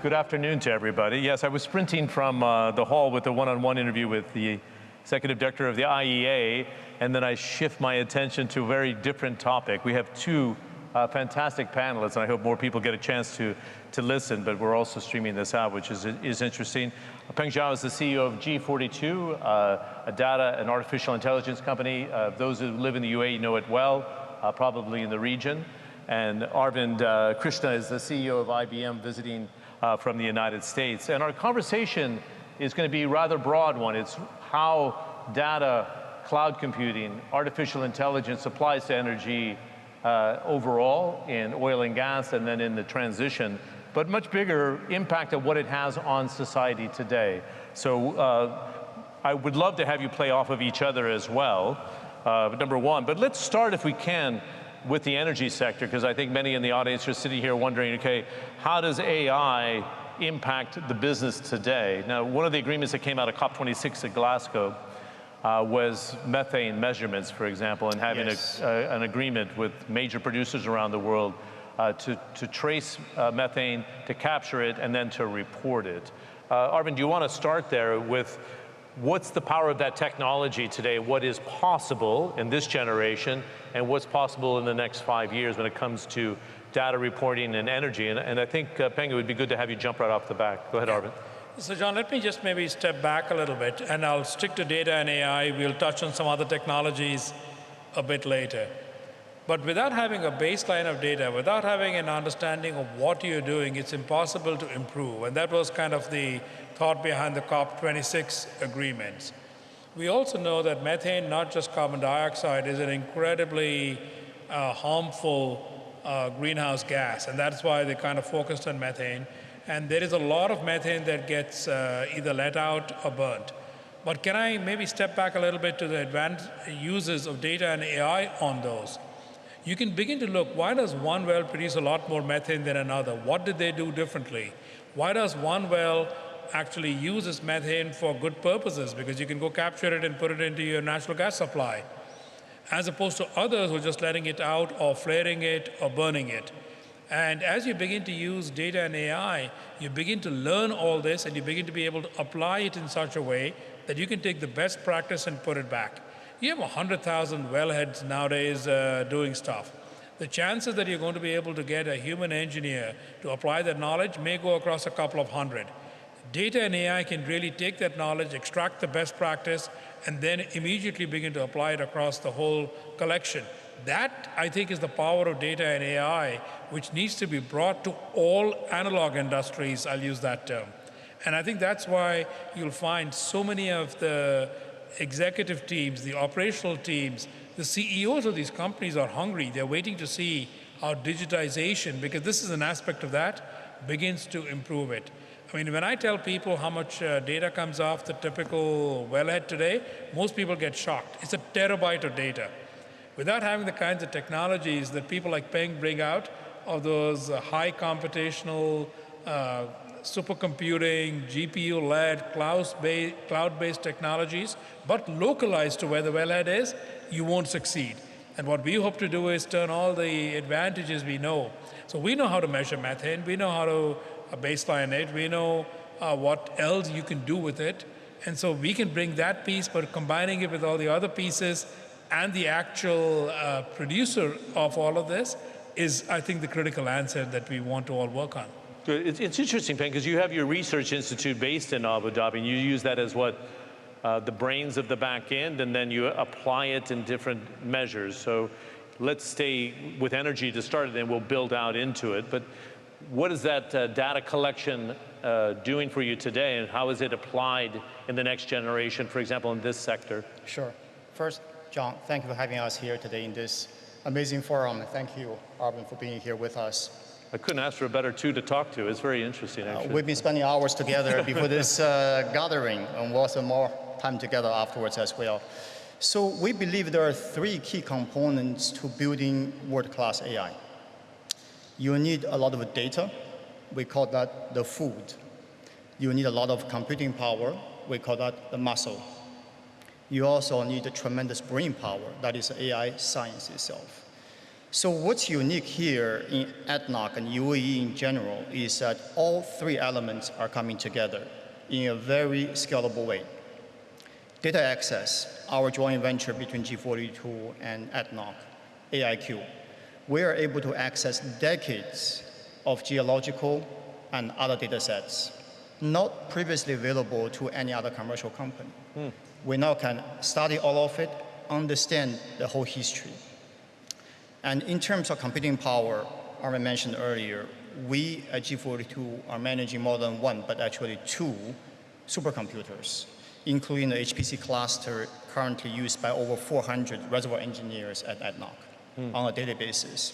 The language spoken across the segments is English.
Good afternoon to everybody. Yes, I was sprinting from the hall with a one-on-one interview with the executive director of the IEA, and then I shift my attention to a very different topic. We have two fantastic panelists, and I hope more people get a chance to listen, but we're also streaming this out, which is interesting. Peng Xiao is the CEO of G42, a data and artificial intelligence company. Those who live in the UAE know it well, probably in the region. And Arvind Krishna is the CEO of IBM, visiting from the United States. And our conversation is going to be a rather broad one. It's how data, cloud computing, artificial intelligence applies to energy overall in oil and gas, and then in the transition, but much bigger impact of what it has on society today. So I would love to have you play off of each other as well, number one. But let's start, if we can, with the energy sector, because I think many in the audience are sitting here wondering, okay, how does AI impact the business today? Now, one of the agreements that came out of COP26 at Glasgow was methane measurements, for example, and having an agreement with major producers around the world to trace methane, to capture it, and then to report it. Arvind, do you want to start there with what's the power of that technology today? What is possible in this generation, and what's possible in the next 5 years when it comes to data reporting and energy? And I think, Peng, it would be good to have you jump right off the back. Go ahead, Arvind. So John, let me just maybe step back a little bit, and I'll stick to data and AI. We'll touch on some other technologies a bit later. But without having a baseline of data, without having an understanding of what you're doing, it's impossible to improve. And that was kind of the thought behind the COP26 agreements. We also know that methane, not just carbon dioxide, is an incredibly harmful greenhouse gas. And that's why they kind of focused on methane. And there is a lot of methane that gets either let out or burnt. But can I maybe step back a little bit to the advanced uses of data and AI on those? You can begin to look, why does one well produce a lot more methane than another? What did they do differently? Why does one well actually use this methane for good purposes? Because you can go capture it and put it into your natural gas supply, as opposed to others who are just letting it out or flaring it or burning it. And as you begin to use data and AI, you begin to learn all this, and you begin to be able to apply it in such a way that you can take the best practice and put it back. You have 100,000 wellheads nowadays doing stuff. The chances that you're going to be able to get a human engineer to apply that knowledge may go across a couple of hundred. Data and AI can really take that knowledge, extract the best practice, and then immediately begin to apply it across the whole collection. That, I think, is the power of data and AI, which needs to be brought to all analog industries, I'll use that term. And I think that's why you'll find so many of the executive teams, the operational teams, the CEOs of these companies are hungry. They're waiting to see how digitization, because this is an aspect of that, begins to improve it. I mean, when I tell people how much data comes off the typical wellhead today, most people get shocked. It's a terabyte of data. Without having the kinds of technologies that people like Peng bring out, of those high computational, supercomputing, GPU-led, cloud-based technologies, but localized to where the wellhead is, you won't succeed. And what we hope to do is turn all the advantages we know. So we know how to measure methane, we know how to baseline it, we know what else you can do with it. And so we can bring that piece, but combining it with all the other pieces and the actual producer of all of this is, I think, the critical answer that we want to all work on. It's interesting, Peng, because you have your research institute based in Abu Dhabi, and you use that as what, the brains of the back end, and then you apply it in different measures. So let's stay with energy to start, and then we'll build out into it. But what is that data collection doing for you today, and how is it applied in the next generation, for example, in this sector? Sure. First, John, thank you for having us here today in this amazing forum. And thank you, Arvind, for being here with us. I couldn't ask for a better two to talk to. It's very interesting, actually. We've been spending hours together before this gathering, and we'll spend more time together afterwards as well. So we believe there are three key components to building world-class AI. You need a lot of data. We call that the food. You need a lot of computing power. We call that the muscle. You also need a tremendous brain power. That is AI science itself. So what's unique here in ADNOC and UAE in general is that all three elements are coming together in a very scalable way. Data access, our joint venture between G42 and ADNOC, AIQ, we are able to access decades of geological and other data sets, not previously available to any other commercial company. We now can study all of it, understand the whole history. And in terms of computing power, Arvind mentioned earlier, we at G42 are managing more than one, but actually two supercomputers, including the HPC cluster currently used by over 400 reservoir engineers at ADNOC on a daily basis.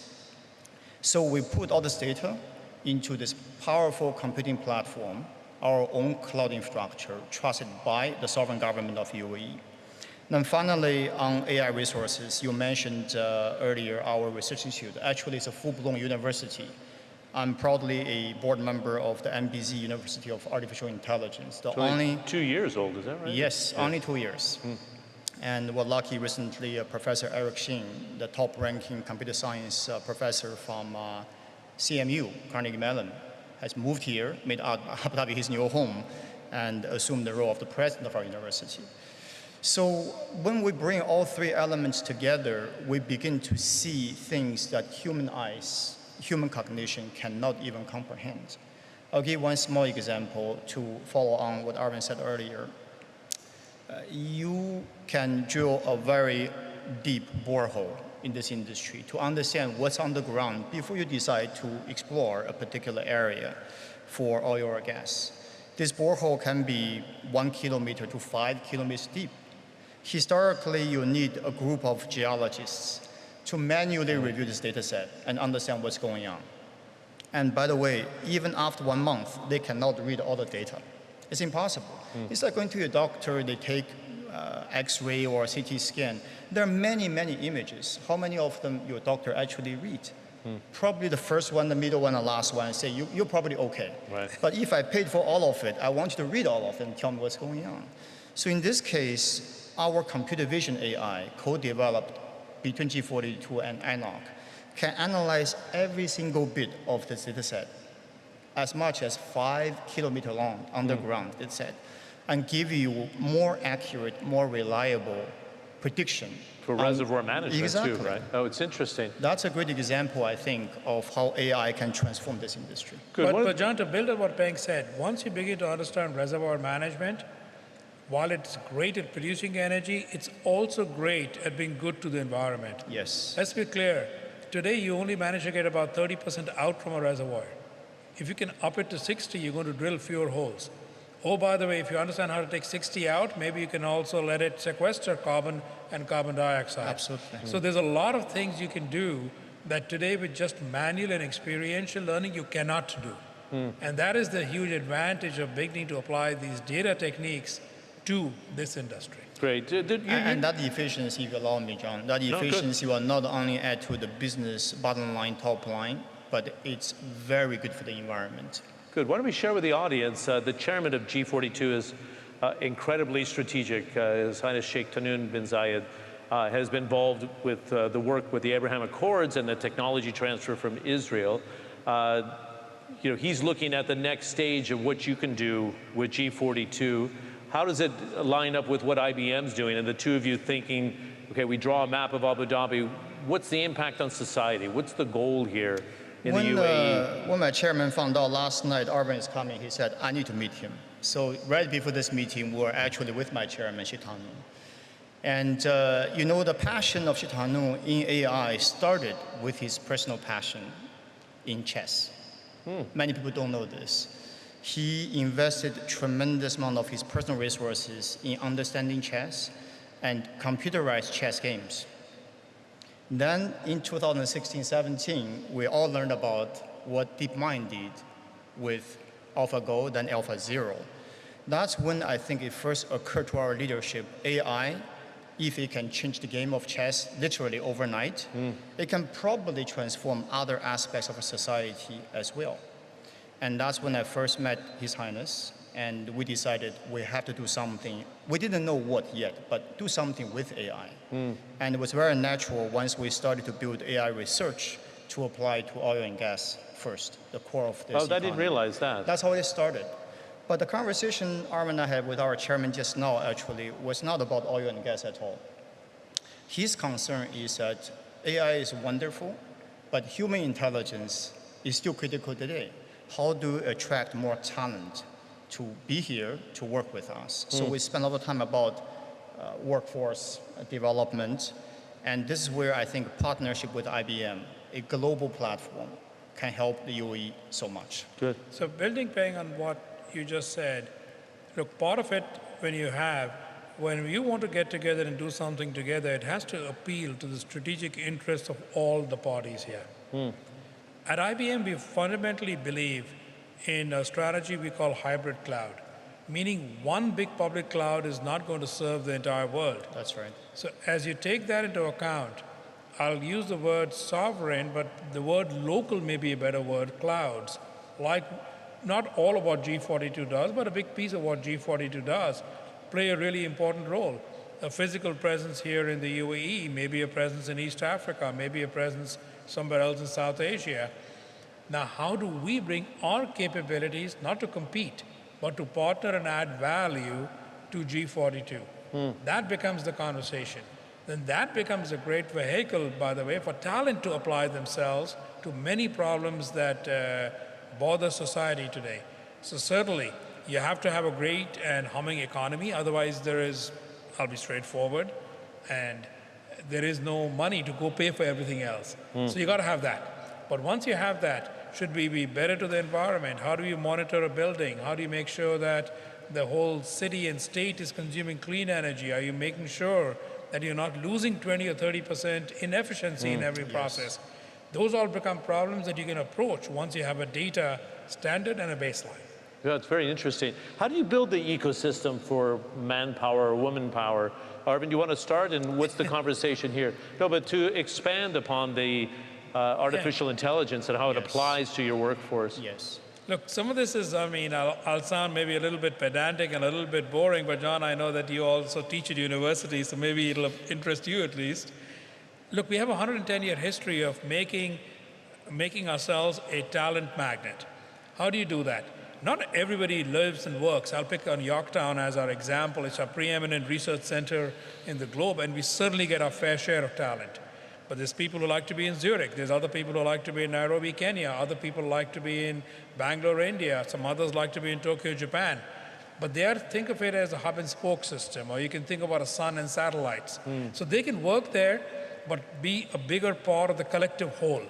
So we put all this data into this powerful computing platform, our own cloud infrastructure, trusted by the sovereign government of UAE. Then finally, on AI resources, you mentioned earlier our research institute. Actually, it's a full-blown university. I'm proudly a board member of the MBZ University of Artificial Intelligence. The only 2 years old, is that right? Yes, only 2 years. And we're lucky recently, Professor Eric Shin, the top-ranking computer science professor from CMU, Carnegie Mellon, has moved here, made Abu Dhabi his new home, and assumed the role of the president of our university. So when we bring all three elements together, we begin to see things that human eyes, human cognition cannot even comprehend. I'll give one small example to follow on what Arvind said earlier. You can drill a very deep borehole in this industry to understand what's on the ground before you decide to explore a particular area for oil or gas. This borehole can be 1 kilometer to 5 kilometers deep. Historically, you need a group of geologists to manually review this data set and understand what's going on. And by the way, even after 1 month, they cannot read all the data. It's impossible. It's like going to a doctor, they take X-ray or CT scan. There are many, many images. How many of them your doctor actually read? Probably the first one, the middle one, the last one, say, you're probably okay. Right. But if I paid for all of it, I want you to read all of it and tell me what's going on. So in this case, our computer vision AI, co-developed between G42 and ADNOC, can analyze every single bit of this data set, as much as 5 kilometers long underground data set, and give you more accurate, more reliable prediction. For reservoir management exactly. too, right? Oh, it's interesting. That's a great example, I think, of how AI can transform this industry. Good. But John, to build on what Peng said, once you begin to understand reservoir management, while it's great at producing energy, it's also great at being good to the environment. Yes. Let's be clear. Today, you only manage to get about 30% out from a reservoir. If you can up it to 60, you're going to drill fewer holes. Oh, by the way, if you understand how to take 60 out, maybe you can also let it sequester carbon and carbon dioxide. Absolutely. So there's a lot of things you can do that today with just manual and experiential learning you cannot do. And that is the huge advantage of beginning to apply these data techniques to this industry. Great. And that efficiency, if you allow me, John, that efficiency will not only add to the business bottom line, top line, but it's very good for the environment. Good. Why don't we share with the audience, the chairman of G42 is incredibly strategic. His Highness Sheikh Tahnoon bin Zayed has been involved with the work with the Abraham Accords and the technology transfer from Israel. He's looking at the next stage of what you can do with G42. How does it line up with what IBM's doing? And the two of you thinking, okay, we draw a map of Abu Dhabi. What's the impact on society? What's the goal here in the UAE? When my chairman found out last night Arvind is coming, he said, I need to meet him. So right before this meeting, we were actually with my chairman, Sheikh Tahnoon. And the passion of Sheikh Tahnoon in AI started with his personal passion in chess. Many people don't know this. He invested tremendous amount of his personal resources in understanding chess and computerized chess games. Then in 2016-17, we all learned about what DeepMind did with AlphaGo, then AlphaZero. That's when I think it first occurred to our leadership, AI, if it can change the game of chess literally overnight, it can probably transform other aspects of our society as well. And that's when I first met His Highness, And we decided we have to do something. We didn't know what yet, but do something with AI. And it was very natural once we started to build AI research to apply to oil and gas first, the core of this I didn't realize that. That's how it started. But the conversation Arvind and I had with our chairman just now actually was not about oil and gas at all. His concern is that AI is wonderful, but human intelligence is still critical today. How do we attract more talent to be here to work with us? So we spend a lot of time about workforce development, and this is where I think partnership with IBM, a global platform, can help the UAE so much. Good. So building, Peng, on what you just said, look, part of it when you want to get together and do something together, it has to appeal to the strategic interests of all the parties here. At IBM, we fundamentally believe in a strategy we call hybrid cloud, meaning one big public cloud is not going to serve the entire world. That's right. So as you take that into account, I'll use the word sovereign, but the word local may be a better word, clouds, like not all of what G42 does, but a big piece of what G42 does, play a really important role. A physical presence here in the UAE, maybe a presence in East Africa, maybe a presence somewhere else in South Asia. Now, how do we bring our capabilities, not to compete, but to partner and add value to G42? That becomes the conversation. Then that becomes a great vehicle, by the way, for talent to apply themselves to many problems that bother society today. So certainly, you have to have a great and humming economy, otherwise I'll be straightforward, and there is no money to go pay for everything else. So you got to have that. But once you have that, should we be better to the environment? How do you monitor a building? How do you make sure that the whole city and state is consuming clean energy? Are you making sure that you're not losing 20 or 30% inefficiency in every process? Those all become problems that you can approach once you have a data standard and a baseline. Yeah, it's very interesting. How do you build the ecosystem for manpower or woman power? Arvind, you want to start, and what's the conversation here? No, but to expand upon the artificial intelligence and how it applies to your workforce. Yes. Look, some of this is, I'll sound maybe a little bit pedantic and a little bit boring, but John, I know that you also teach at university, so maybe it'll interest you at least. Look, we have a 110-year history of making ourselves a talent magnet. How do you do that? Not everybody lives and works. I'll pick on Yorktown as our example. It's a preeminent research center in the globe, and we certainly get our fair share of talent. But there's people who like to be in Zurich. There's other people who like to be in Nairobi, Kenya. Other people like to be in Bangalore, India. Some others like to be in Tokyo, Japan. But think of it as a hub and spoke system, or you can think about a sun and satellites. So they can work there, but be a bigger part of the collective whole.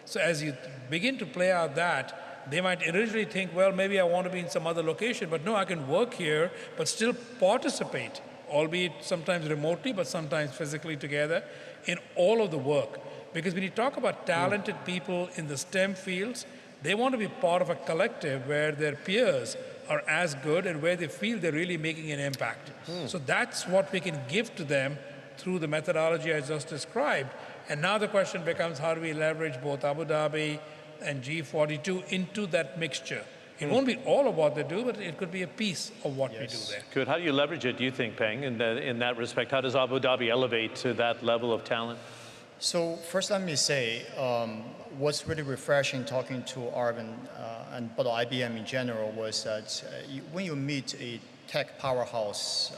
So as you begin to play out that, they might originally think, well, maybe I want to be in some other location, but no, I can work here, but still participate, albeit sometimes remotely, but sometimes physically together, in all of the work. Because when you talk about talented people in the STEM fields, they want to be part of a collective where their peers are as good and where they feel they're really making an impact. So that's what we can give to them through the methodology I just described. And now the question becomes, how do we leverage both Abu Dhabi and G42 into that mixture? It won't be all of what they do, but it could be a piece of what we do there. Good. How do you leverage it, do you think, Peng, in that respect? How does Abu Dhabi elevate to that level of talent? So first let me say, what's really refreshing talking to Arvind and but IBM in general was that when you meet a tech powerhouse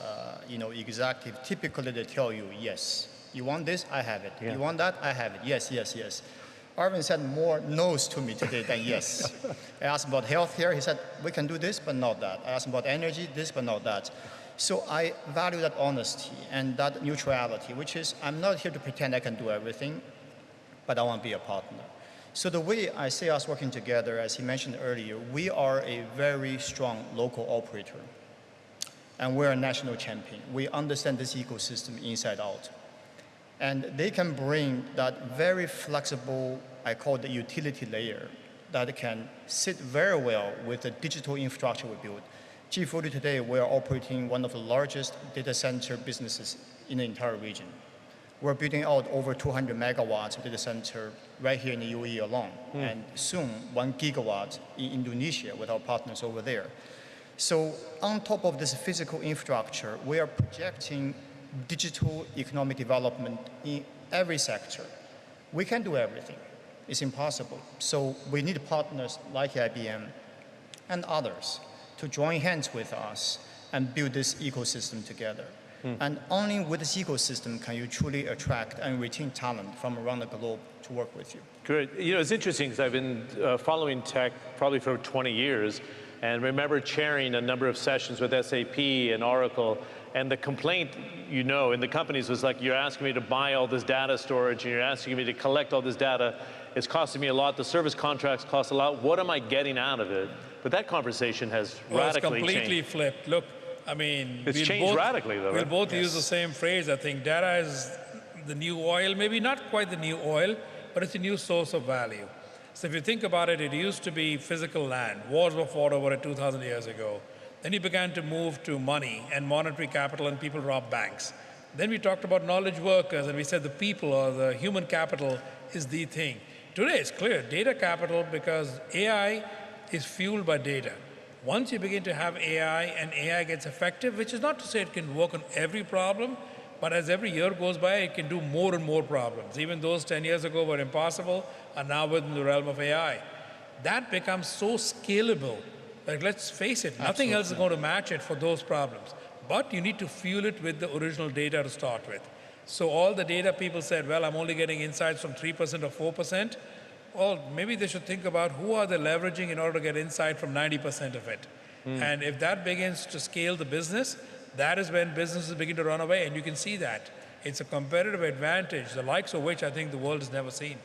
executive, typically they tell you, yes, you want this, I have it. Yeah. You want that, I have it. Yes, yes, yes. Arvind said more no's to me today than yes. I asked about healthcare, he said, we can do this, but not that. I asked about energy, this, but not that. So I value that honesty and that neutrality, which is, I'm not here to pretend I can do everything, but I want to be a partner. So the way I see us working together, as he mentioned earlier, we are a very strong local operator. And we're a national champion. We understand this ecosystem inside out. And they can bring that very flexible, I call it the utility layer, that can sit very well with the digital infrastructure we build. G40 today, we are operating one of the largest data center businesses in the entire region. We're building out over 200 megawatts of data center right here in the UAE alone, and soon 1 gigawatt in Indonesia with our partners over there. So on top of this physical infrastructure, we are projecting digital economic development in every sector. We can't do everything. It's impossible. So we need partners like IBM and others to join hands with us and build this ecosystem together. And only with this ecosystem can you truly attract and retain talent from around the globe to work with you. Great. You know, it's interesting because I've been following tech probably for 20 years and remember chairing a number of sessions with SAP and Oracle. And the complaint, you know, in the companies was like, you're asking me to buy all this data storage and you're asking me to collect all this data. It's costing me a lot. The service contracts cost a lot. What am I getting out of it? But that conversation has radically changed. It's completely flipped. Look, I mean, it's changed radically, though. We'll both use the same phrase. I think data is the new oil, maybe not quite the new oil, but it's a new source of value. So if you think about it, it used to be physical land. Wars were fought over it 2,000 years ago. Then you began to move to money and monetary capital, and people robbed banks. Then we talked about knowledge workers, and we said the people or the human capital is the thing. Today it's clear, data capital, because AI is fueled by data. Once you begin to have AI and AI gets effective, which is not to say it can work on every problem, but as every year goes by, it can do more and more problems. Even those 10 years ago were impossible are now within the realm of AI. That becomes so scalable that, let's face it, nothing else is going to match it for those problems. But you need to fuel it with the original data to start with. So all the data people said, well, I'm only getting insights from 3% or 4%. Well, maybe they should think about who are they leveraging in order to get insight from 90% of it. And if that begins to scale the business, that is when businesses begin to run away, and you can see that. It's a competitive advantage, the likes of which I think the world has never seen.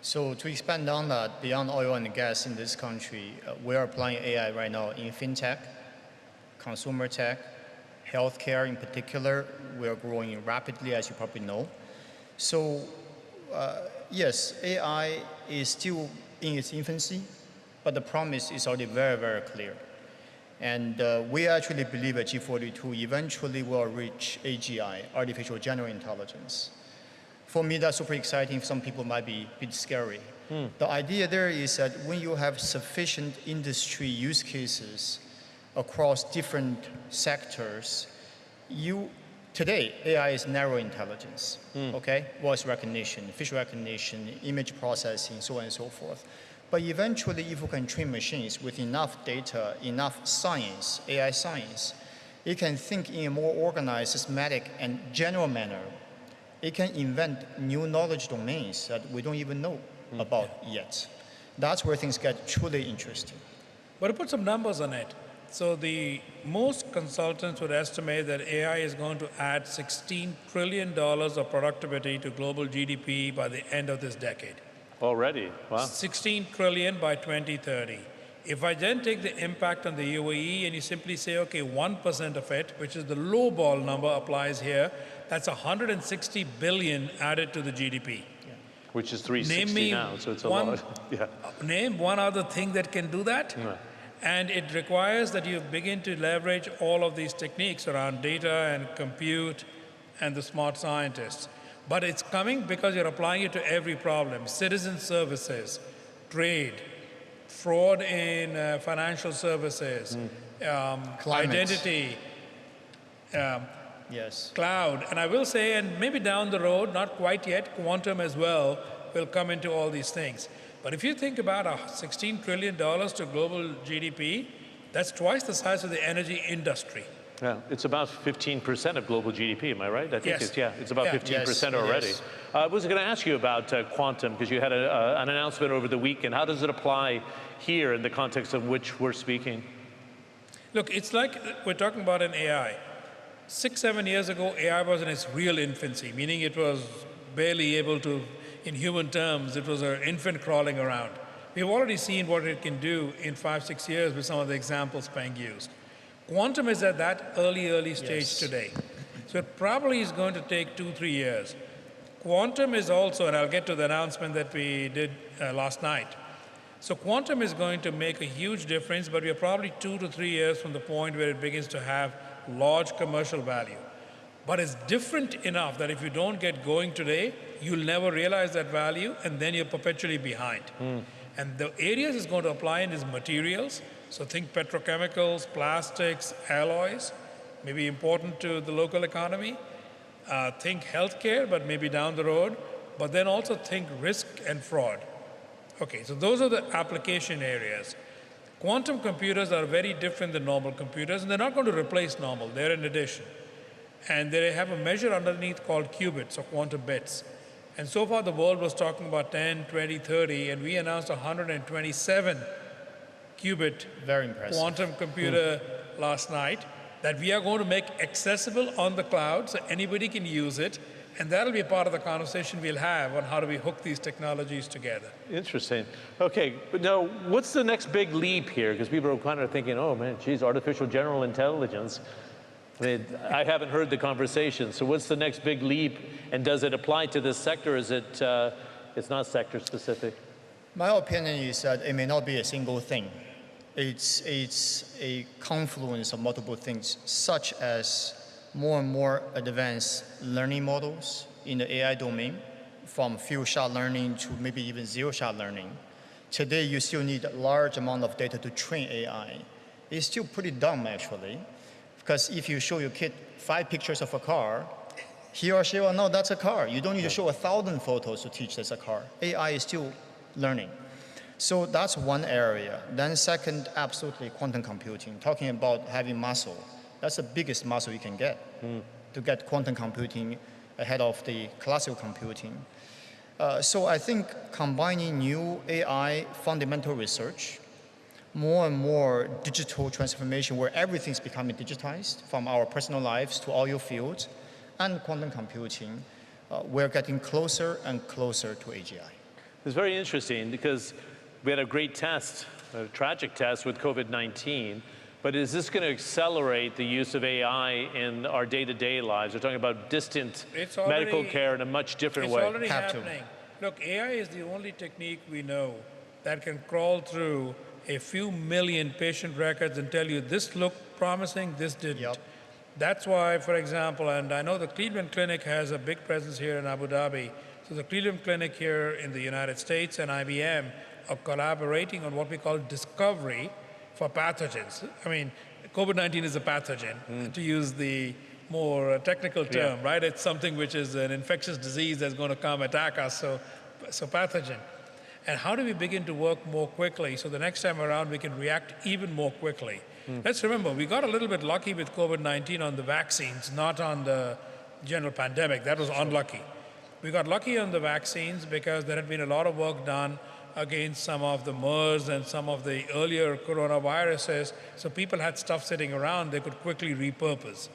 So to expand on that, beyond oil and gas in this country, we are applying AI right now in fintech, consumer tech, healthcare in particular. We are growing rapidly, as you probably know. So yes, AI is still in its infancy, but the promise is already very, very clear. And we actually believe that G42 eventually will reach AGI, artificial general intelligence. For me, that's super exciting. Some people might be a bit scary. The idea there is that when you have sufficient industry use cases across different sectors, today, AI is narrow intelligence, okay? Voice recognition, facial recognition, image processing, so on and so forth. But eventually, if you can train machines with enough data, enough science, AI science, it can think in a more organized, systematic, and general manner. It can invent new knowledge domains that we don't even know about yet. That's where things get truly interesting. But to put some numbers on it, so most consultants would estimate that AI is going to add $16 trillion of productivity to global GDP by the end of this decade. Already? Wow. 16 trillion by 2030. If I then take the impact on the UAE and you simply say, okay, 1% of it, which is the low ball number applies here, that's 160 billion added to the GDP. Which is 360 now, so it's a lot. Yeah. Name one other thing that can do that. Yeah. And it requires that you begin to leverage all of these techniques around data and compute and the smart scientists. But it's coming because you're applying it to every problem. Citizen services, trade, fraud in financial services, identity, yes, cloud. And I will say, and maybe down the road, not quite yet, quantum as well will come into all these things. But if you think about $16 trillion to global GDP, that's twice the size of the energy industry. Yeah, it's about 15% of global GDP, am I right? I think it's about 15% already. I was going to ask you about quantum, because you had an announcement over the weekend. How does it apply here in the context of which we're speaking? Look, it's like we're talking about an AI. 6-7 years ago, AI was in its real infancy, meaning it was barely able to, in human terms, it was an infant crawling around. We've already seen what it can do in 5-6 years with some of the examples Peng used. Quantum is at that early stage today. So it probably is going to take 2-3 years. Quantum is also, and I'll get to the announcement that we did last night. So quantum is going to make a huge difference, but we're probably 2 to 3 years from the point where it begins to have large commercial value. But it's different enough that if you don't get going today, you'll never realize that value, and then you're perpetually behind. And the areas it's going to apply in is materials, So think petrochemicals, plastics, alloys, maybe important to the local economy. Think healthcare, but maybe down the road. But then also think risk and fraud. Okay, so those are the application areas. Quantum computers are very different than normal computers, and they're not going to replace normal. They're an addition. And they have a measure underneath called qubits, or quantum bits. And so far, the world was talking about 10, 20, 30, and we announced 127 qubit Very impressive. quantum computer last night that we are going to make accessible on the cloud so anybody can use it. And that'll be part of the conversation we'll have on how do we hook these technologies together. Interesting. Okay, but now what's the next big leap here? Because people are kind of thinking, oh man, geez, artificial general intelligence. I mean, I haven't heard the conversation. So what's the next big leap? And does it apply to this sector? Is it, it's not sector specific? My opinion is that it may not be a single thing. It's a confluence of multiple things, such as more and more advanced learning models in the AI domain, from few-shot learning to maybe even zero-shot learning. Today, you still need a large amount of data to train AI. It's still pretty dumb, actually, because if you show your kid 5 pictures of a car, he or she will know that's a car. You don't need to show 1,000 photos to teach that's a car. AI is still learning. So that's one area. Then second, absolutely quantum computing, talking about having muscle. That's the biggest muscle you can get, to get quantum computing ahead of the classical computing. So I think combining new AI fundamental research, more and more digital transformation where everything's becoming digitized, from our personal lives to all your fields, and quantum computing, we're getting closer and closer to AGI. It's very interesting because we had a great test, a tragic test with COVID-19. But is this going to accelerate the use of AI in our day-to-day lives? We're talking about distant medical care in a much different way. It's already happening. Look, AI is the only technique we know that can crawl through a few million patient records and tell you this looked promising, this didn't. Yep. That's why, for example, and I know the Cleveland Clinic has a big presence here in Abu Dhabi. So the Cleveland Clinic here in the United States and IBM are collaborating on what we call discovery for pathogens. I mean, COVID-19 is a pathogen, to use the more technical term, right? It's something which is an infectious disease that's going to come attack us, so pathogen. And how do we begin to work more quickly so the next time around we can react even more quickly? Let's remember, we got a little bit lucky with COVID-19 on the vaccines, not on the general pandemic. That was unlucky. We got lucky on the vaccines because there had been a lot of work done against some of the MERS and some of the earlier coronaviruses, so people had stuff sitting around they could quickly repurpose.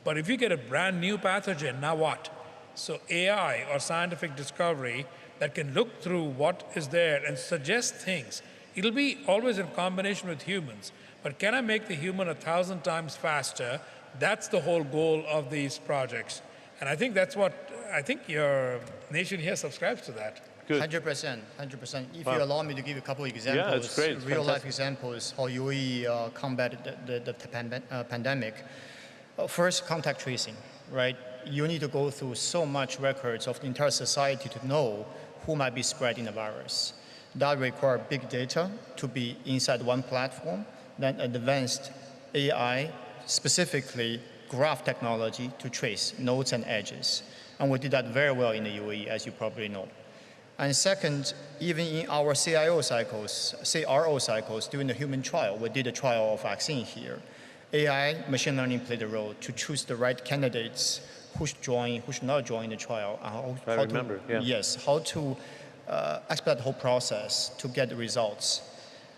But if you get a brand new pathogen, now what? So AI or scientific discovery that can look through what is there and suggest things. It'll be always in combination with humans, but can I make the human 1,000 times faster? That's the whole goal of these projects. And I think that's what, I think your nation here subscribes to that. Good. 100%, 100%. If you allow me to give a couple of examples, yeah, it's great. It's real-life examples, how UAE combated the pandemic. First, contact tracing, right? You need to go through so much records of the entire society to know who might be spreading the virus. That requires big data to be inside one platform, then advanced AI, specifically graph technology to trace nodes and edges. And we did that very well in the UAE, as you probably know. And second, even in our CRO cycles during the human trial, we did a trial of vaccine here. AI, machine learning played a role to choose the right candidates who should join, who should not join the trial. Yes, how to expedite the whole process to get the results.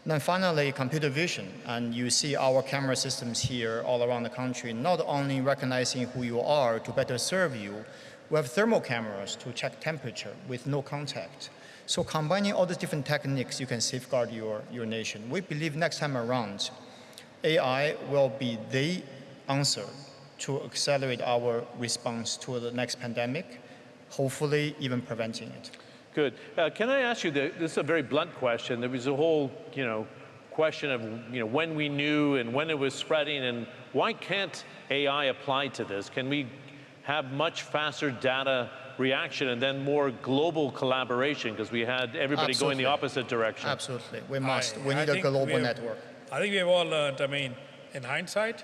Then finally, computer vision. And you see our camera systems here all around the country, not only recognizing who you are to better serve you, we have thermal cameras to check temperature with no contact. So combining all these different techniques, you can safeguard your nation. We believe next time around, AI will be the answer to accelerate our response to the next pandemic, hopefully even preventing it. Good. Can I ask you, this is a very blunt question. There was a whole, question of, when we knew and when it was spreading, and why can't AI apply to this? Can we have much faster data reaction and then more global collaboration, because we had everybody going the opposite direction? Absolutely. We must. We need a global network. I think we have all learned, I mean, in hindsight,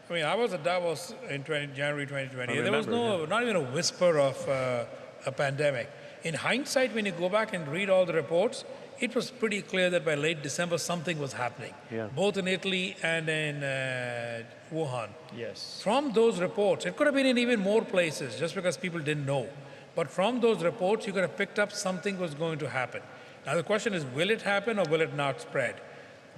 I mean, I was at Davos in January 2020. There was not even a whisper of a pandemic. In hindsight, when you go back and read all the reports, it was pretty clear that by late December, something was happening, both in Italy and in Wuhan. Yes. From those reports, it could have been in even more places, just because people didn't know. But from those reports, you could have picked up something was going to happen. Now, the question is, will it happen or will it not spread?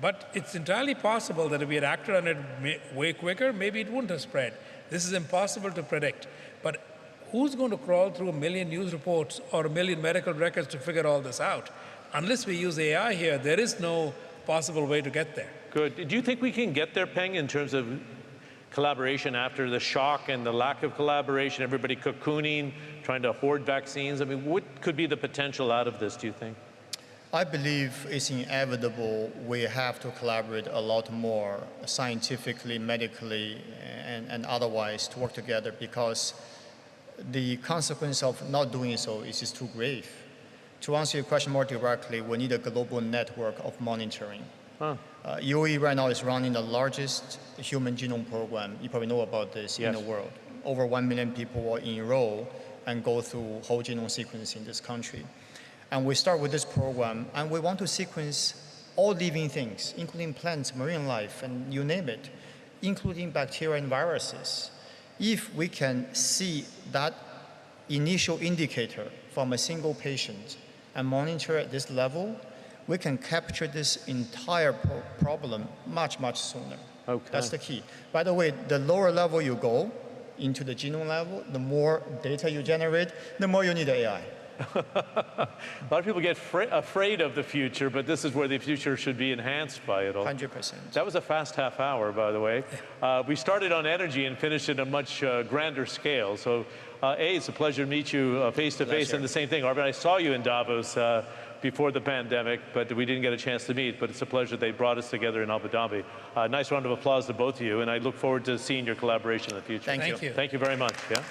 But it's entirely possible that if we had acted on it way quicker, maybe it wouldn't have spread. This is impossible to predict. But who's going to crawl through 1 million news reports or 1 million medical records to figure all this out? Unless we use AI here, there is no possible way to get there. Good. Do you think we can get there, Peng, in terms of collaboration after the shock and the lack of collaboration, everybody cocooning, trying to hoard vaccines? I mean, what could be the potential out of this, do you think? I believe it's inevitable we have to collaborate a lot more scientifically, medically, and otherwise to work together, because the consequence of not doing so is just too grave. To answer your question more directly, we need a global network of monitoring. UE right now is running the largest human genome program, you probably know about this, in the world. Over 1 million people will enroll and go through whole genome sequencing in this country. And we start with this program, and we want to sequence all living things, including plants, marine life, and you name it, including bacteria and viruses. If we can see that initial indicator from a single patient and monitor at this level, we can capture this entire problem much, much sooner. Okay. That's the key. By the way, the lower level you go into the genome level, the more data you generate, the more you need AI. A lot of people get afraid of the future, but this is where the future should be enhanced by it all. 100%. That was a fast half hour, by the way. We started on energy and finished at a much grander scale. So, it's a pleasure to meet you face to face. And the same thing, Arvind, I saw you in Davos before the pandemic, but we didn't get a chance to meet. But it's a pleasure they brought us together in Abu Dhabi. Nice round of applause to both of you, and I look forward to seeing your collaboration in the future. Thank you. Thank you. Thank you very much. Yeah.